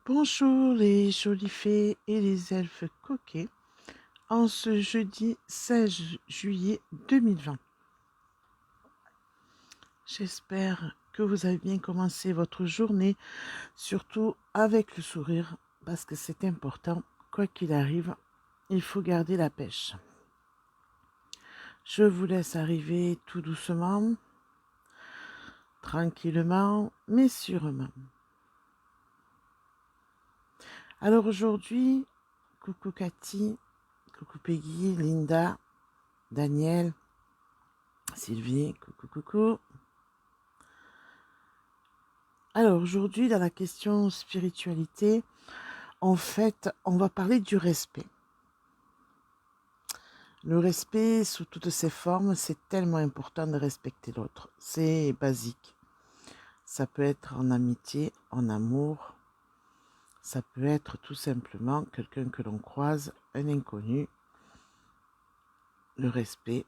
Bonjour les jolies fées et les elfes coquets en ce jeudi 16 juillet 2020. J'espère que vous avez bien commencé votre journée, surtout avec le sourire, parce que c'est important, quoi qu'il arrive, il faut garder la pêche. Je vous laisse arriver tout doucement, tranquillement, mais sûrement. Alors aujourd'hui, coucou Cathy, coucou Peggy, Linda, Daniel, Sylvie, coucou. Alors aujourd'hui, dans la question spiritualité, en fait, on va parler du respect. Le respect sous toutes ses formes, c'est tellement important de respecter l'autre. C'est basique. Ça peut être en amitié, en amour. Ça peut être tout simplement quelqu'un que l'on croise, un inconnu. Le respect,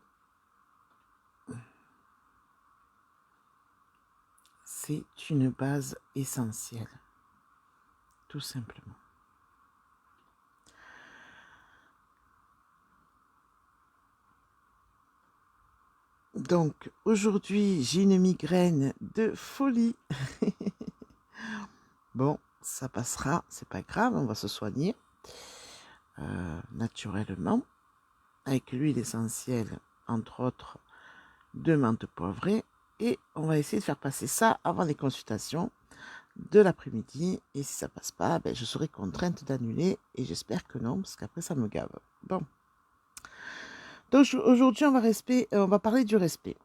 c'est une base essentielle. Tout simplement. Donc, aujourd'hui, j'ai une migraine de folie. Bon, ça passera, c'est pas grave, on va se soigner naturellement avec l'huile essentielle, entre autres, de menthe poivrée. Et on va essayer de faire passer ça avant les consultations de l'après-midi. Et si ça passe pas, ben, je serai contrainte d'annuler. Et j'espère que non, parce qu'après ça me gave. Bon. Donc aujourd'hui, on va parler du respect.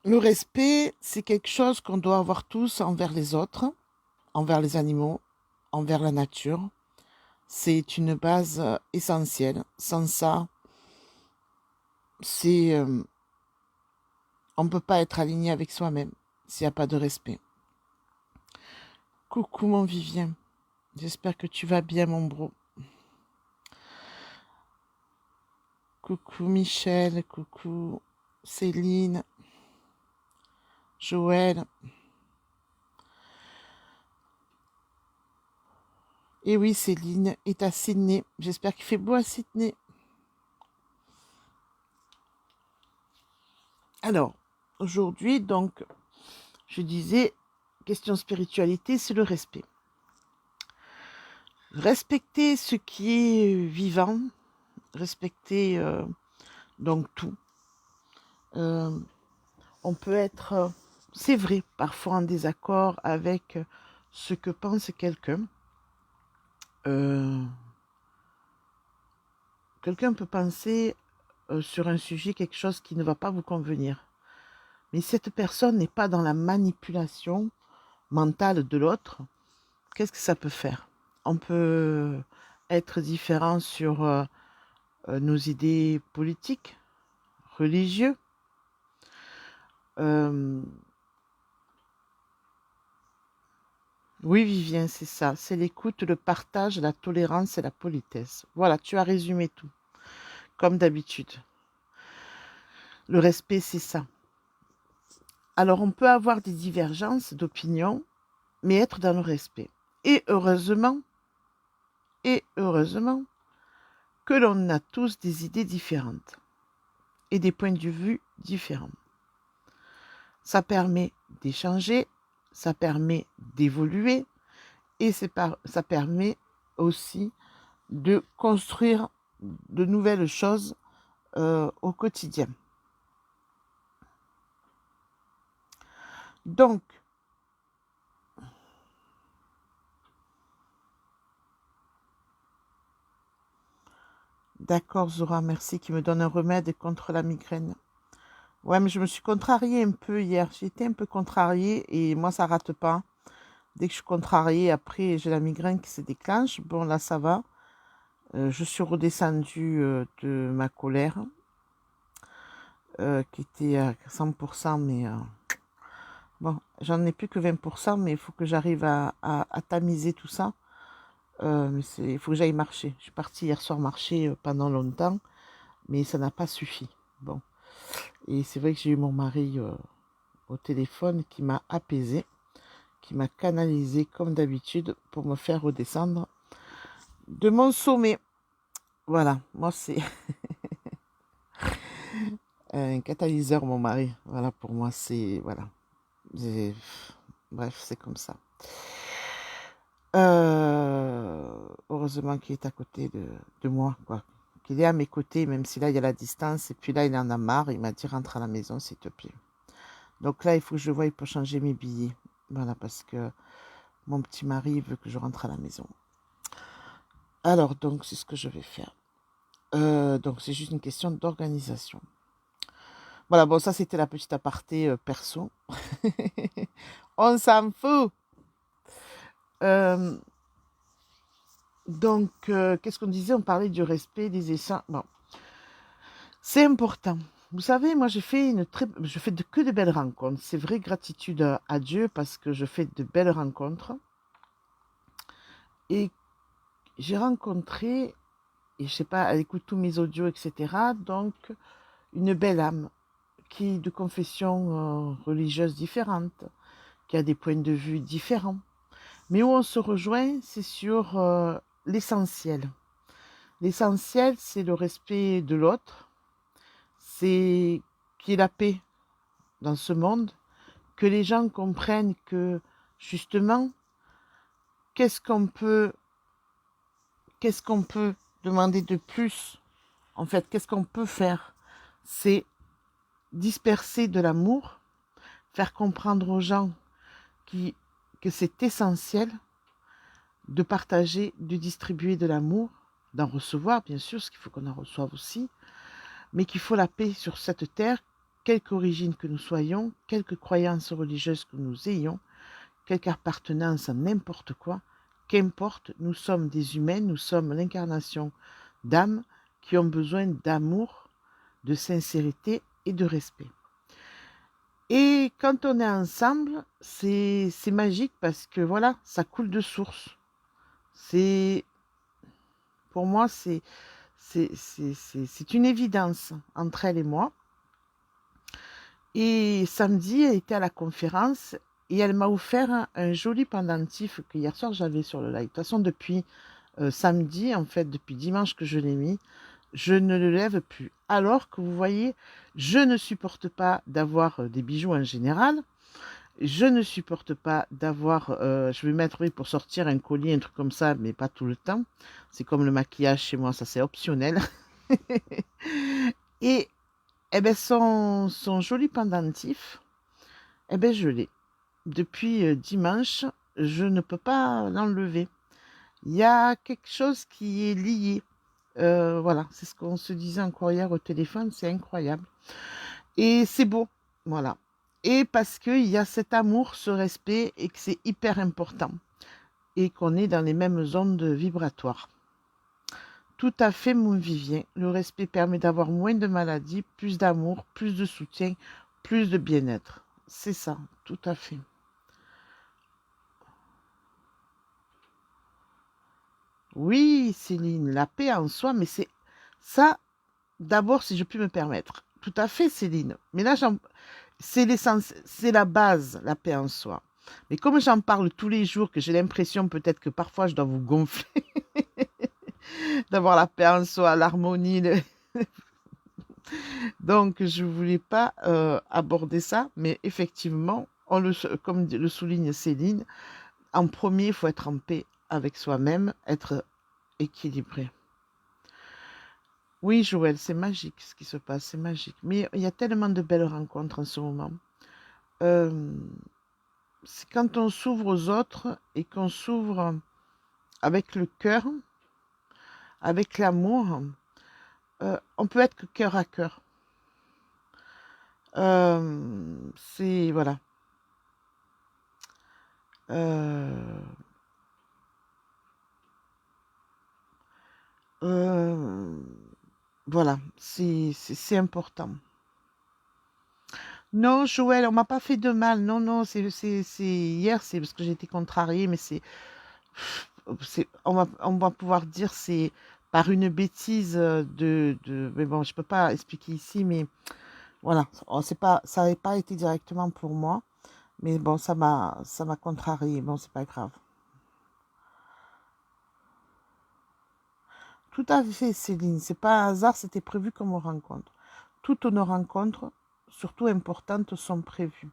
Le respect, c'est quelque chose qu'on doit avoir tous envers les autres, envers les animaux, envers la nature. C'est une base essentielle. Sans ça, on ne peut pas être aligné avec soi-même s'il n'y a pas de respect. Coucou mon Vivien, j'espère que tu vas bien mon bro. Coucou Michel, coucou Céline, Joël. Et oui, Céline est à Sydney. J'espère qu'il fait beau à Sydney. Alors, aujourd'hui, donc, je disais, question spiritualité, c'est le respect. Respecter ce qui est vivant, respecter donc tout. On peut être, c'est vrai, parfois en désaccord avec ce que pense quelqu'un. Quelqu'un peut penser sur un sujet quelque chose qui ne va pas vous convenir. Mais cette personne n'est pas dans la manipulation mentale de l'autre. Qu'est-ce que ça peut faire? On peut être différent sur nos idées politiques, religieuses. Oui, Vivien, c'est ça. C'est l'écoute, le partage, la tolérance et la politesse. Voilà, tu as résumé tout, comme d'habitude. Le respect, c'est ça. Alors, on peut avoir des divergences d'opinion, mais être dans le respect. Et heureusement que l'on a tous des idées différentes et des points de vue différents. Ça permet d'échanger, ça permet d'évoluer et ça permet aussi de construire de nouvelles choses au quotidien. Donc, d'accord Zora, merci, qui me donne un remède contre la migraine. Ouais, mais je me suis contrariée un peu hier. J'ai été un peu contrariée et moi, ça rate pas. Dès que je suis contrariée, après, j'ai la migraine qui se déclenche. Bon, là, ça va. Je suis redescendue de ma colère, qui était à 100%, mais bon, j'en ai plus que 20%, mais il faut que j'arrive à tamiser tout ça. Mais il faut que j'aille marcher. Je suis partie hier soir marcher pendant longtemps, mais ça n'a pas suffi. Bon. Et c'est vrai que j'ai eu mon mari au téléphone qui m'a apaisée, qui m'a canalisé comme d'habitude pour me faire redescendre de mon sommet. Voilà, moi c'est un catalyseur, mon mari. Voilà, pour moi c'est... Voilà. Bref, c'est comme ça. Heureusement qu'il est à côté de moi, quoi. Qu'il est à mes côtés, même si là il y a la distance. Et puis là il en a marre, il m'a dit rentre à la maison s'il te plaît. Donc là il faut que je voie pour changer mes billets. Voilà, parce que mon petit mari veut que je rentre à la maison. Alors donc c'est ce que je vais faire. Donc c'est juste une question d'organisation. Voilà, bon ça c'était la petite aparté perso. On s'en fout. Donc qu'est-ce qu'on disait? On parlait du respect des échanges. Bon, c'est important. Vous savez, moi je fais que de belles rencontres. C'est vrai, gratitude à Dieu parce que je fais de belles rencontres. Et j'ai rencontré, et je sais pas, elle écoute tous mes audios, etc. Donc une belle âme qui est de confession religieuse différente, qui a des points de vue différents. Mais où on se rejoint, c'est sur l'essentiel. L'essentiel, c'est le respect de l'autre, c'est qu'il y ait la paix dans ce monde, que les gens comprennent que, justement, qu'est-ce qu'on peut demander de plus? En fait, qu'est-ce qu'on peut faire? C'est disperser de l'amour, faire comprendre aux gens que c'est essentiel de partager, de distribuer de l'amour, d'en recevoir, bien sûr, parce qu'il faut qu'on en reçoive aussi, mais qu'il faut la paix sur cette terre, quelque origine que nous soyons, quelque croyance religieuse que nous ayons, quelque appartenance à n'importe quoi, qu'importe, nous sommes des humains, nous sommes l'incarnation d'âmes qui ont besoin d'amour, de sincérité et de respect. Et quand on est ensemble, c'est magique parce que voilà, ça coule de source. Pour moi, c'est une évidence entre elle et moi. Et samedi, elle était à la conférence et elle m'a offert un joli pendentif que hier soir j'avais sur le live. De toute façon, depuis samedi, en fait, depuis dimanche que je l'ai mis, je ne le lève plus. Alors que vous voyez, je ne supporte pas d'avoir des bijoux en général. Je ne supporte pas d'avoir, je vais mettre, oui, pour sortir un collier, un truc comme ça, mais pas tout le temps. C'est comme le maquillage chez moi, ça c'est optionnel. Et eh ben, son joli pendentif, eh ben, je l'ai. Depuis dimanche, je ne peux pas l'enlever. Il y a quelque chose qui est lié. Voilà, c'est ce qu'on se disait encore hier au téléphone, c'est incroyable. Et c'est beau, voilà. Et parce qu'il y a cet amour, ce respect, et que c'est hyper important. Et qu'on est dans les mêmes ondes vibratoires. Tout à fait, mon Vivien. Le respect permet d'avoir moins de maladies, plus d'amour, plus de soutien, plus de bien-être. C'est ça, tout à fait. Oui, Céline, la paix en soi, mais c'est ça, d'abord, si je puis me permettre. Tout à fait, Céline. Mais là, c'est l'essence, c'est la base, la paix en soi. Mais comme j'en parle tous les jours, que j'ai l'impression peut-être que parfois je dois vous gonfler, d'avoir la paix en soi, l'harmonie. Donc, je ne voulais pas aborder ça, mais effectivement, comme le souligne Céline, en premier, il faut être en paix avec soi-même, être équilibré. Oui, Joël, c'est magique ce qui se passe, c'est magique. Mais il y a tellement de belles rencontres en ce moment. C'est quand on s'ouvre aux autres et qu'on s'ouvre avec le cœur, avec l'amour, on peut être que cœur à cœur. C'est voilà. Voilà, c'est important. Non, Joël, on m'a pas fait de mal. Non, non, hier, c'est parce que j'ai été contrariée, mais on va pouvoir dire c'est par une bêtise mais bon, je peux pas expliquer ici, mais voilà, c'est pas, ça n'avait pas été directement pour moi, Mais bon, ça m'a contrarié. Bon, c'est pas grave. Tout à fait, Céline. C'est pas un hasard, c'était prévu comme rencontre. Toutes nos rencontres, surtout importantes, sont prévues.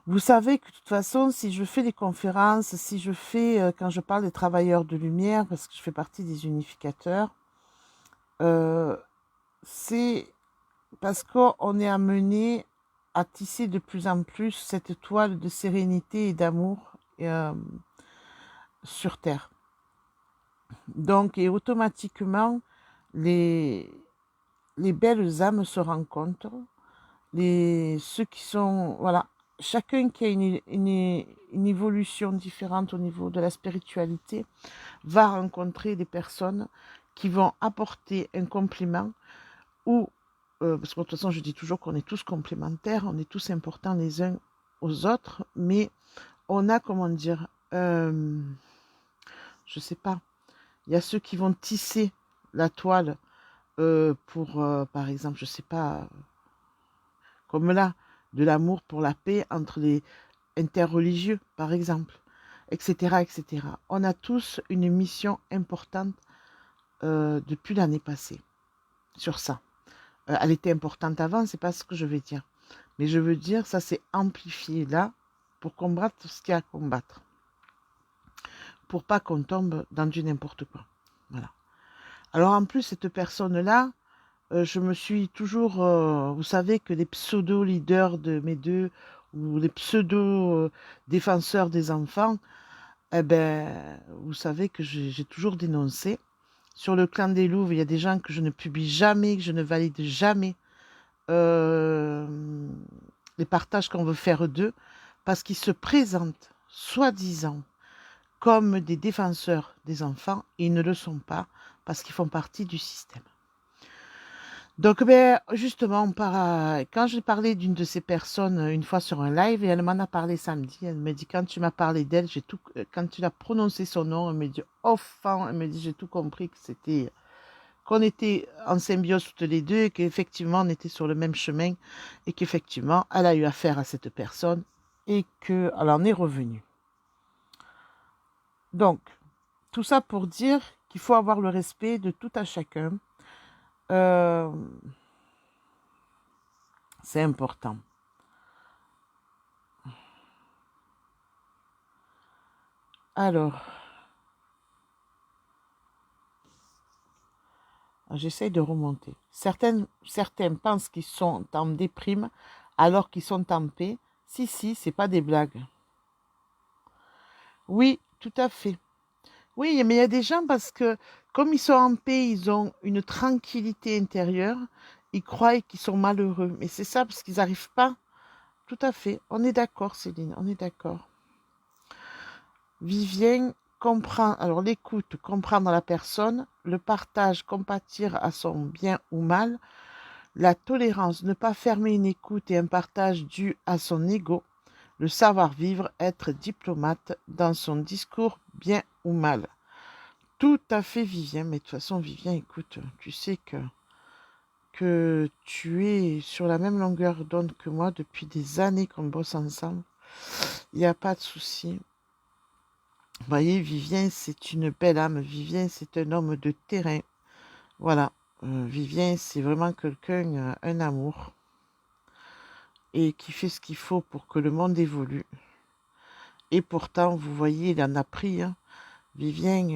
Vous savez que de toute façon, si je fais des conférences, si je fais, quand je parle des travailleurs de lumière, parce que je fais partie des unificateurs, euh, c'est parce qu'on est amené à tisser de plus en plus cette toile de sérénité et d'amour sur Terre. Donc, et automatiquement, les, les belles âmes se rencontrent, ceux qui sont, voilà, chacun qui a une évolution différente au niveau de la spiritualité va rencontrer des personnes qui vont apporter un compliment ou, parce que de toute façon je dis toujours qu'on est tous complémentaires, on est tous importants les uns aux autres, mais on a, comment dire, je sais pas, il y a ceux qui vont tisser la toile pour, par exemple, je sais pas, comme là, de l'amour pour la paix entre les interreligieux, par exemple, etc., etc. On a tous une mission importante depuis l'année passée sur ça. Elle était importante avant, c'est pas ce que je vais dire. Mais je veux dire, ça s'est amplifié là pour combattre ce qu'il y a à combattre. Pour pas qu'on tombe dans du n'importe quoi. Voilà. Alors en plus, cette personne-là, je me suis toujours, vous savez que les pseudo-leaders de mes deux, ou les pseudo-défenseurs des enfants, eh ben, vous savez que j'ai toujours dénoncé. Sur le clan des Louves, il y a des gens que je ne publie jamais, que je ne valide jamais les partages qu'on veut faire d'eux, parce qu'ils se présentent, soi-disant, comme des défenseurs des enfants, et ils ne le sont pas, parce qu'ils font partie du système. Donc, ben, justement, quand j'ai parlé d'une de ces personnes une fois sur un live, et elle m'en a parlé samedi, elle me dit, quand tu m'as parlé d'elle, quand tu as prononcé son nom, elle me dit, elle me dit, j'ai tout compris qu'on était en symbiose toutes les deux, et qu'effectivement, on était sur le même chemin, et qu'effectivement, elle a eu affaire à cette personne, et qu'elle en est revenue. Donc, tout ça pour dire qu'il faut avoir le respect de tout à chacun. C'est important. Alors, j'essaye de remonter. Certains pensent qu'ils sont en déprime alors qu'ils sont en paix. Si, c'est pas des blagues. Oui, tout à fait. Oui, mais il y a des gens parce que comme ils sont en paix, ils ont une tranquillité intérieure, ils croient qu'ils sont malheureux. Mais c'est ça parce qu'ils n'arrivent pas. Tout à fait. On est d'accord, Céline, on est d'accord. Vivien comprend, alors l'écoute, comprendre la personne, le partage, compatir à son bien ou mal, la tolérance, ne pas fermer une écoute et un partage dû à son ego, le savoir-vivre, être diplomate dans son discours bien ou mal. Tout à fait, Vivien, mais de toute façon, Vivien, écoute, tu sais que tu es sur la même longueur d'onde que moi depuis des années qu'on bosse ensemble. Il n'y a pas de souci. Vous voyez, Vivien, c'est une belle âme. Vivien, c'est un homme de terrain. Voilà. Vivien, c'est vraiment quelqu'un, un amour. Et qui fait ce qu'il faut pour que le monde évolue. Et pourtant, vous voyez, il en a pris. Hein. Vivien,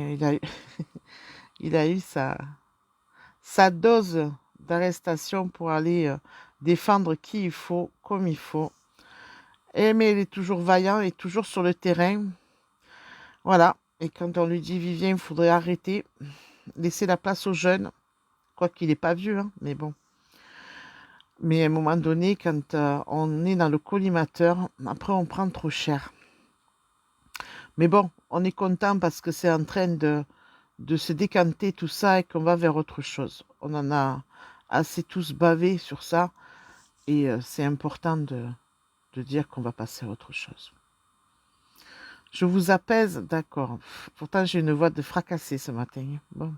il a eu sa dose d'arrestation pour aller défendre qui il faut, comme il faut. Mais il est toujours vaillant et toujours sur le terrain. Voilà. Et quand on lui dit, Vivien, il faudrait arrêter, laisser la place aux jeunes, quoi qu'il n'est pas vieux, hein, mais bon. Mais à un moment donné, quand on est dans le collimateur, après on prend trop cher. Mais bon, on est content parce que c'est en train de se décanter tout ça et qu'on va vers autre chose. On en a assez tous bavé sur ça et c'est important de dire qu'on va passer à autre chose. Je vous apaise, d'accord. Pourtant, j'ai une voix de fracassée ce matin. Bon.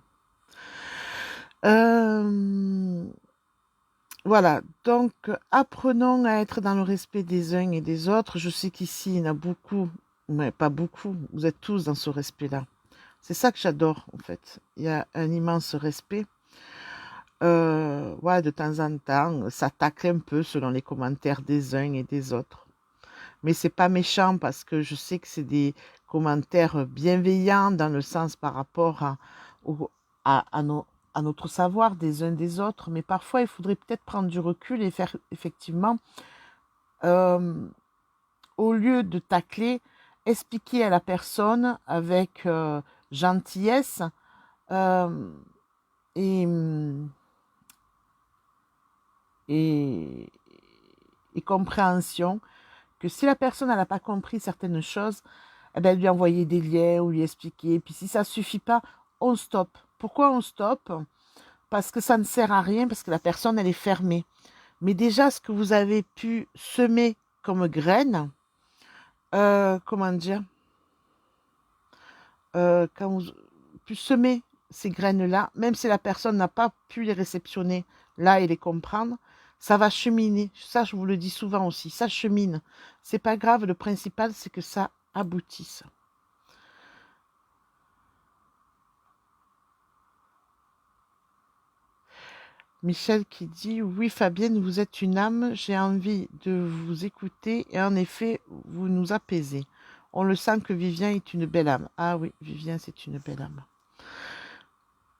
Voilà, donc apprenons à être dans le respect des uns et des autres. Je sais qu'ici, il y en a beaucoup, mais pas beaucoup, vous êtes tous dans ce respect-là. C'est ça que j'adore, en fait. Il y a un immense respect. Ouais, de temps en temps, ça tacle un peu selon les commentaires des uns et des autres. Mais c'est pas méchant parce que je sais que c'est des commentaires bienveillants dans le sens par rapport au- à notre savoir des uns des autres. Mais parfois, il faudrait peut-être prendre du recul et faire effectivement, euh, au lieu de tacler, expliquer à la personne avec gentillesse euh, et, et, et compréhension que si la personne n'a pas compris certaines choses, eh ben, lui envoyer des liens ou lui expliquer. Puis si ça ne suffit pas, on stoppe. Pourquoi on stoppe? Parce que ça ne sert à rien, parce que la personne, elle est fermée. Mais déjà, ce que vous avez pu semer comme graine, comment dire, quand vous pu semer ces graines-là, même si la personne n'a pas pu les réceptionner là et les comprendre, ça va cheminer. Ça, je vous le dis souvent aussi, ça chemine. C'est pas grave, le principal, c'est que ça aboutisse. Michel qui dit: «Oui Fabienne, vous êtes une âme, j'ai envie de vous écouter et en effet, vous nous apaisez. On le sent que Vivien est une belle âme.» Ah oui, Vivien, c'est une belle âme.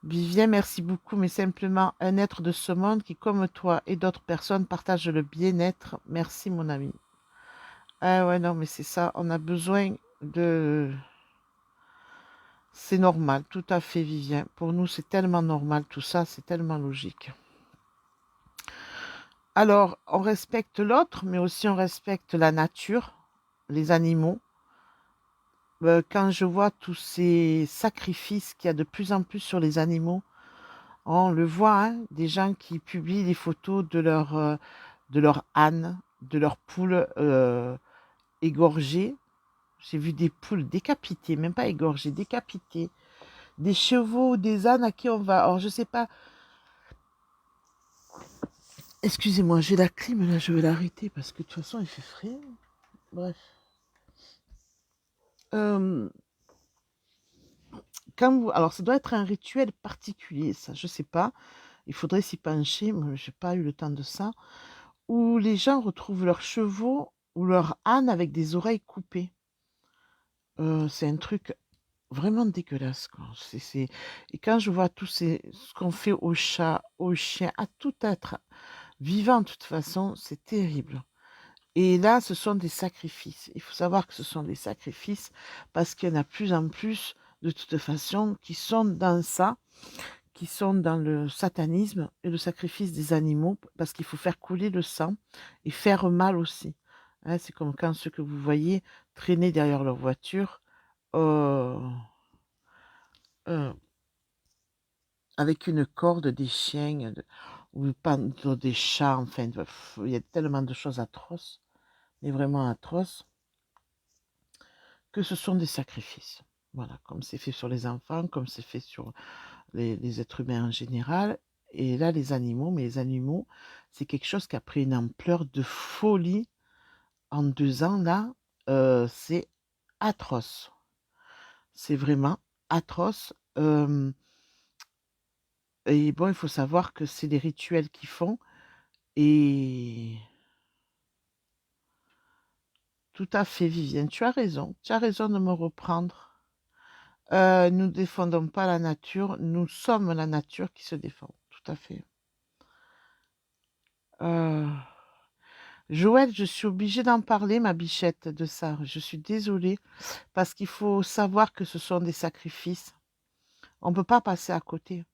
Vivien, merci beaucoup, mais simplement un être de ce monde qui, comme toi et d'autres personnes, partage le bien-être. Merci mon ami. Ah ouais, non, mais c'est ça, on a besoin de... C'est normal, tout à fait Vivien. Pour nous, c'est tellement normal tout ça, c'est tellement logique. Alors, on respecte l'autre, mais aussi on respecte la nature, les animaux. Quand je vois tous ces sacrifices qu'il y a de plus en plus sur les animaux, on le voit, hein, des gens qui publient des photos de leur âne, de leurs poules égorgées. J'ai vu des poules décapitées, même pas égorgées, décapitées. Des chevaux, des ânes à qui on va... Alors, je sais pas... Excusez-moi, j'ai la clim, là, je vais l'arrêter parce que de toute façon, il fait frais. Bref. Euh, alors, ça doit être un rituel particulier, ça, je sais pas. Il faudrait s'y pencher, mais j'ai pas eu le temps de ça. Où les gens retrouvent leurs chevaux ou leurs ânes avec des oreilles coupées. C'est un truc vraiment dégueulasse, quoi. Et quand je vois ce qu'on fait aux chats, aux chiens, à tout être vivant de toute façon, c'est terrible. Et là, ce sont des sacrifices. Il faut savoir que ce sont des sacrifices parce qu'il y en a de plus en plus, de toute façon, qui sont dans ça, qui sont dans le satanisme et le sacrifice des animaux, parce qu'il faut faire couler le sang et faire mal aussi. Hein, c'est comme quand ceux que vous voyez traîner derrière leur voiture euh, euh, avec une corde, des chiens ou des chats, enfin, il y a tellement de choses atroces, mais vraiment atroces, que ce sont des sacrifices. Voilà, comme c'est fait sur les enfants, comme c'est fait sur les êtres humains en général. Et là, les animaux, mais les animaux, c'est quelque chose qui a pris une ampleur de folie en 2 ans, là. C'est atroce. C'est vraiment atroce. Et bon, il faut savoir que c'est des rituels qu'ils font. Et tout à fait, Viviane, tu as raison. Tu as raison de me reprendre. Nous ne défendons pas la nature, nous sommes la nature qui se défend. Tout à fait. Euh, Joël, je suis obligée d'en parler, ma bichette, de ça. Je suis désolée, parce qu'il faut savoir que ce sont des sacrifices. On ne peut pas passer à côté.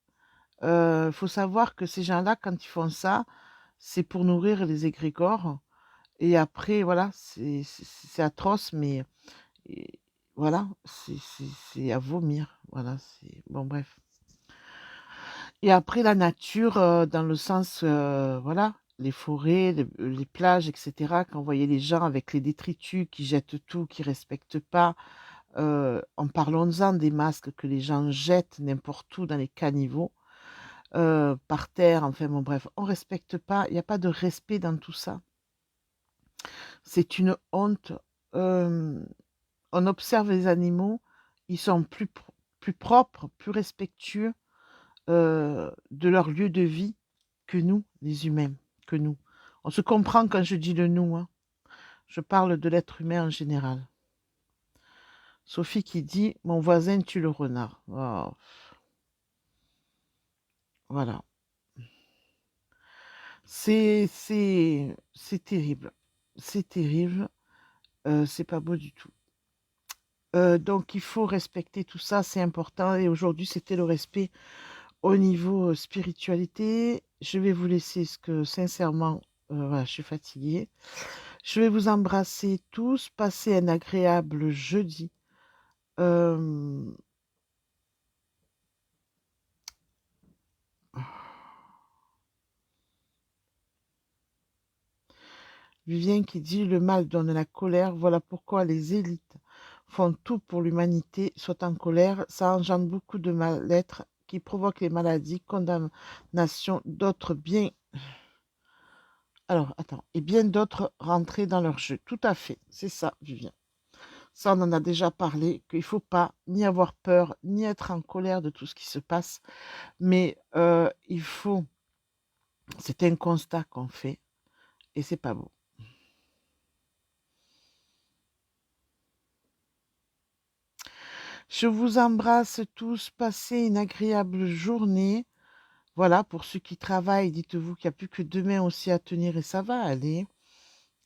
Il faut savoir que ces gens-là, quand ils font ça, c'est pour nourrir les égrégores. Et après, voilà, c'est atroce, mais et voilà, c'est à vomir. Voilà, c'est... Bon, bref. Et après, la nature, dans le sens, voilà, les forêts, les plages, etc. Quand vous voyez les gens avec les détritus qui jettent tout, qui respectent pas, en parlons-en des masques que les gens jettent n'importe où dans les caniveaux. par terre, enfin bon bref, on respecte pas, il n'y a pas de respect dans tout ça. C'est une honte. On observe les animaux, ils sont plus propres, plus respectueux de leur lieu de vie que nous, les humains, que nous. On se comprend quand je dis le nous, hein. Je parle de l'être humain en général. Sophie qui dit « Mon voisin tue le renard ». Oh, voilà. C'est terrible. C'est terrible. C'est pas beau du tout. Donc il faut respecter tout ça, c'est important. Et aujourd'hui, c'était le respect au niveau spiritualité. Je vais vous laisser ce que sincèrement, voilà, je suis fatiguée. Je vais vous embrasser tous, passer un agréable jeudi. Euh, Vivien qui dit le mal donne la colère, voilà pourquoi les élites font tout pour l'humanité soit en colère, ça engendre beaucoup de mal-être qui provoque les maladies, condamnation d'autres bien. Alors, attends, et bien d'autres rentrer dans leur jeu. Tout à fait, c'est ça, Vivien. Ça, on en a déjà parlé, qu'il ne faut pas ni avoir peur, ni être en colère de tout ce qui se passe, mais il faut, c'est un constat qu'on fait, et c'est pas beau. Je vous embrasse tous, passez une agréable journée. Voilà, pour ceux qui travaillent, dites-vous qu'il n'y a plus que 2 mains aussi à tenir et ça va aller.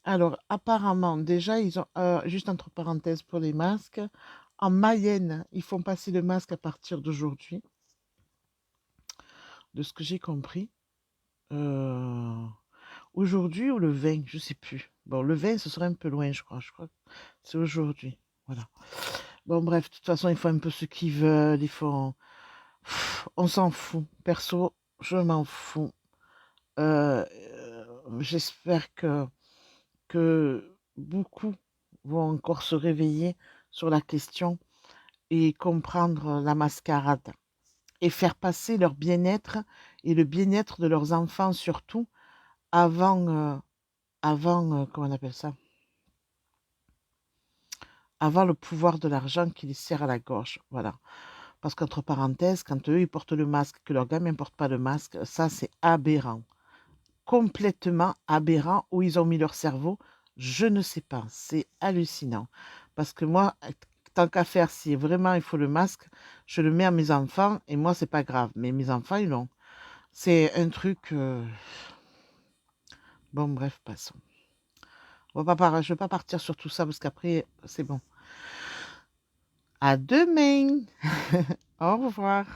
Alors, apparemment, déjà, ils ont, juste entre parenthèses pour les masques, en Mayenne, ils font passer le masque à partir d'aujourd'hui, de ce que j'ai compris. Aujourd'hui ou le 20, je sais plus. Bon, le 20, ce serait un peu loin, je crois. Je crois que c'est aujourd'hui. Voilà. Bon, bref, de toute façon, ils font un peu ce qu'ils veulent. Ils font... On s'en fout. Perso, je m'en fous. J'espère que beaucoup vont encore se réveiller sur la question et comprendre la mascarade et faire passer leur bien-être et le bien-être de leurs enfants surtout avant, comment on appelle ça? Avant le pouvoir de l'argent qui les serre à la gorge. Voilà. Parce qu'entre parenthèses, quand eux, ils portent le masque, que leurs gamins ne portent pas le masque, ça, c'est aberrant. Complètement aberrant. Où ils ont mis leur cerveau, je ne sais pas. C'est hallucinant. Parce que moi, tant qu'à faire, si vraiment il faut le masque, je le mets à mes enfants et moi, c'est pas grave. Mais mes enfants, ils l'ont. C'est un truc... Bon, bref, passons. Je ne vais pas partir sur tout ça parce qu'après, c'est bon. À demain. Au revoir.